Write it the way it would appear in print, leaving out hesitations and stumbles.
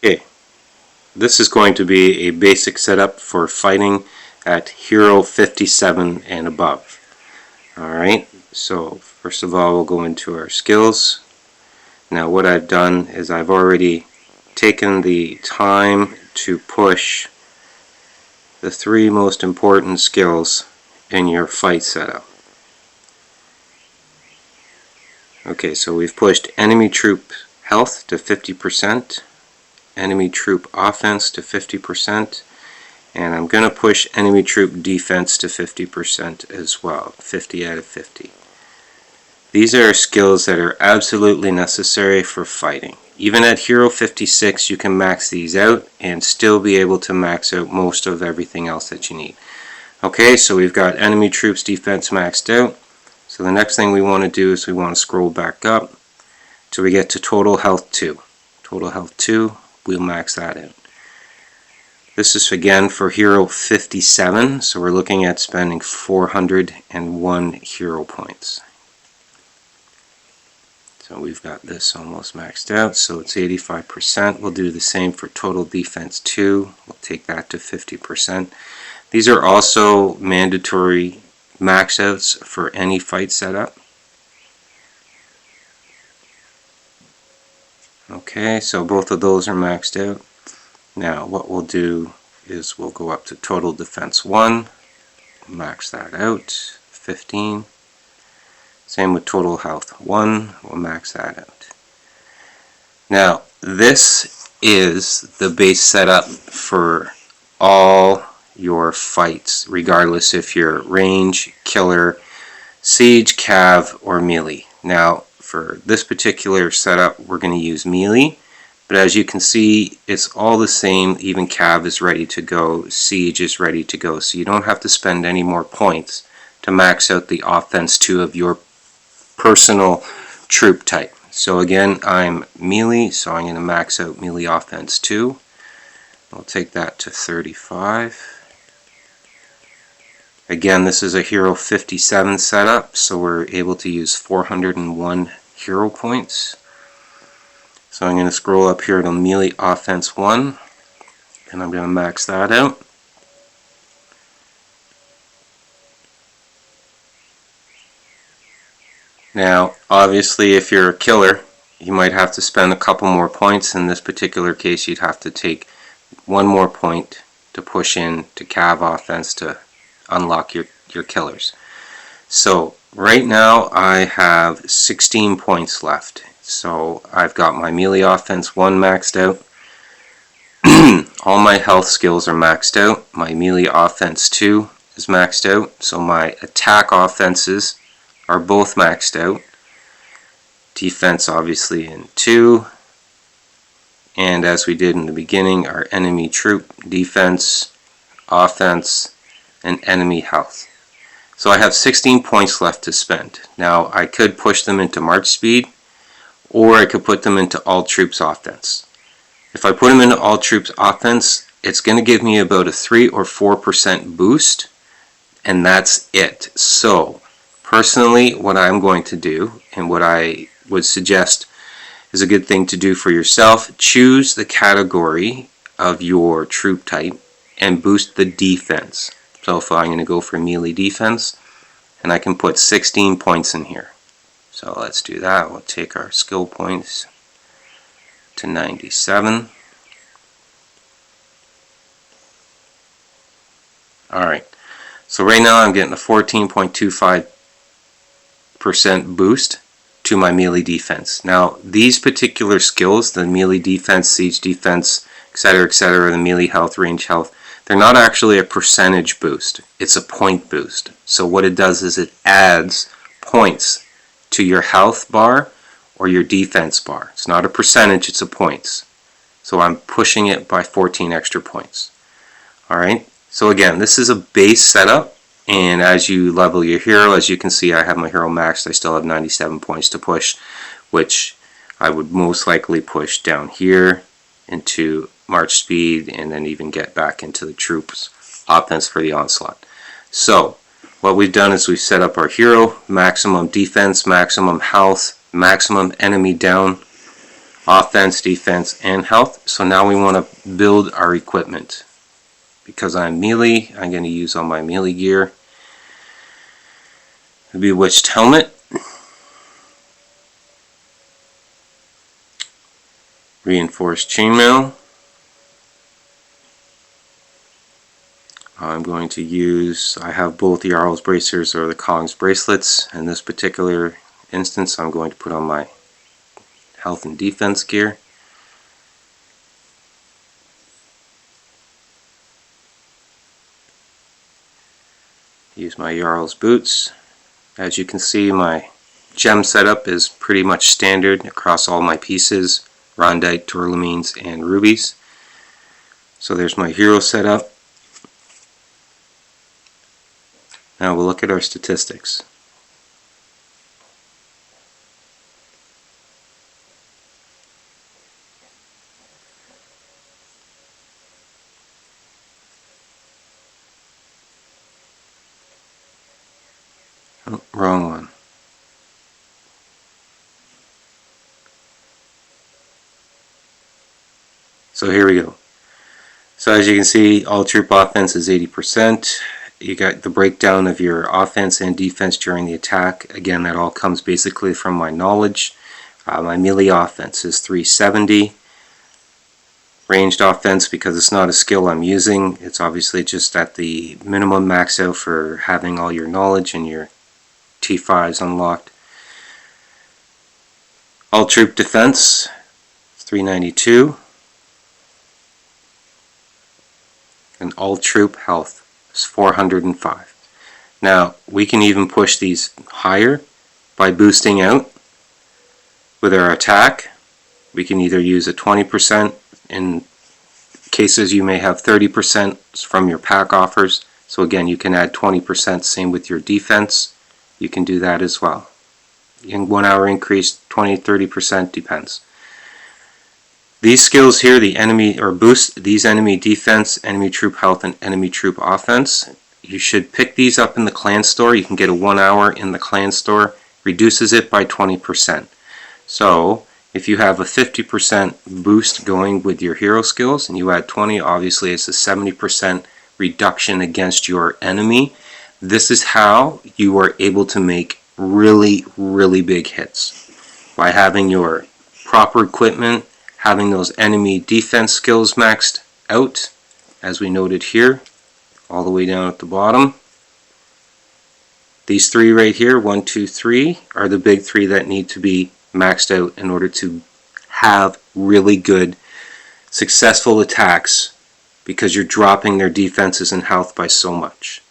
Okay, this is going to be a basic setup for fighting at Hero 57 and above. Alright, so first of all we'll go into our skills. Now what I've done is I've already taken the time to push the three most important skills in your fight setup. Okay, so we've pushed enemy troop health to 50%, enemy troop offense to 50%, and I'm going to push enemy troop defense to 50% as well, 50 out of 50. These are skills that are absolutely necessary for fighting. Even at Hero 56 you can max these out and still be able to max out most of everything else that you need. Okay, so we've got enemy troops defense maxed out. So the next thing we want to do is we want to scroll back up till we get to total health 2. Total health 2, we'll max that out. This is again for Hero 57, so we're looking at spending 401 hero points. So we've got this almost maxed out, so it's 85%. We'll do the same for total defense 2. We'll take that to 50%. These are also mandatory max outs for any fight setup. Okay, so both of those are maxed out. Now what we'll do is we'll go up to total defense 1, max that out, 15. Same with total health 1, we'll max that out. Now this is the base setup for all your fights, regardless if you're range, killer, siege, cav, or melee. Now for this particular setup we're going to use melee, but as you can see it's all the same. Even cav is ready to go, siege is ready to go, so you don't have to spend any more points to max out the offense 2 of your personal troop type. So again, I'm melee, so I'm going to max out melee offense 2. I'll take that to 35. Again, this is a Hero 57 setup, so we're able to use 401 hero points. So I'm going to scroll up here to melee offense 1, and I'm going to max that out. Now, obviously, if you're a killer, you might have to spend a couple more points. In this particular case, you'd have to take one more point to push in to cav offense to unlock your killers. So, right now, I have 16 points left. So, I've got my melee offense 1 maxed out. All my health skills are maxed out. My melee offense 2 is maxed out. So, my attack offenses are both maxed out. Defense obviously in 2, and as we did in the beginning, our enemy troop defense, offense, and enemy health. So I have 16 points left to spend. Now I could push them into march speed, or I could put them into all troops offense. If I put them into all troops offense, it's going to give me about a 3 or 4% boost, and that's it. So personally, what I'm going to do, and what I would suggest is a good thing to do for yourself, choose the category of your troop type and boost the defense. So if I'm going to go for melee defense, and I can put 16 points in here. So let's do that. We'll take our skill points to 97. Alright, so right now I'm getting a 14.25% boost to my melee defense. Now these particular skills, the melee defense, siege defense, etc., the melee health, range health, they're not actually a percentage boost. It's a point boost. So what it does is it adds points to your health bar or your defense bar. It's not a percentage, it's a points. So I'm pushing it by 14 extra points. Alright, so again, this is a base setup. And as you level your hero, as you can see, I have my hero maxed. I still have 97 points to push, which I would most likely push down here into march speed and then even get back into the troops offense for the onslaught. So what we've done is we've set up our hero, maximum defense, maximum health, maximum enemy down, offense, defense, and health. So now we want to build our equipment. Because I'm melee, I'm going to use all my melee gear. The Bewitched helmet. Reinforced chainmail. I'm going to use, I have both the Jarl's bracers or the Kong's bracelets. In this particular instance, I'm going to put on my health and defense gear. Use my Jarl's boots. As you can see, my gem setup is pretty much standard across all my pieces, rondite, tourmaline, and rubies. So there's my hero setup. Now we'll look at our statistics. Oh, wrong one. So here we go. So as you can see, all troop offense is 80%. You got the breakdown of your offense and defense during the attack. Again, that all comes basically from my knowledge. My melee offense is 370. Ranged offense, because it's not a skill I'm using, it's obviously just at the minimum max out for having all your knowledge and your T5s unlocked. All troop defense, 392. And all troop health is 405. Now, we can even push these higher by boosting out with our attack. We can either use a 20%, in cases you may have 30% from your pack offers. So again, you can add 20%, same with your defense. You can do that as well. In 1 hour increase, 20-30%, depends. These skills here, the enemy, or boost these enemy defense, enemy troop health, and enemy troop offense. You should pick these up in the clan store. You can get a 1 hour in the clan store. Reduces it by 20%. So if you have a 50% boost going with your hero skills and you add 20, obviously it's a 70% reduction against your enemy. This is how you are able to make really, really big hits. By having your proper equipment, having those enemy defense skills maxed out, as we noted here, all the way down at the bottom. These three right here, 1, 2, 3, are the big three that need to be maxed out in order to have really good, successful attacks, because you're dropping their defenses and health by so much.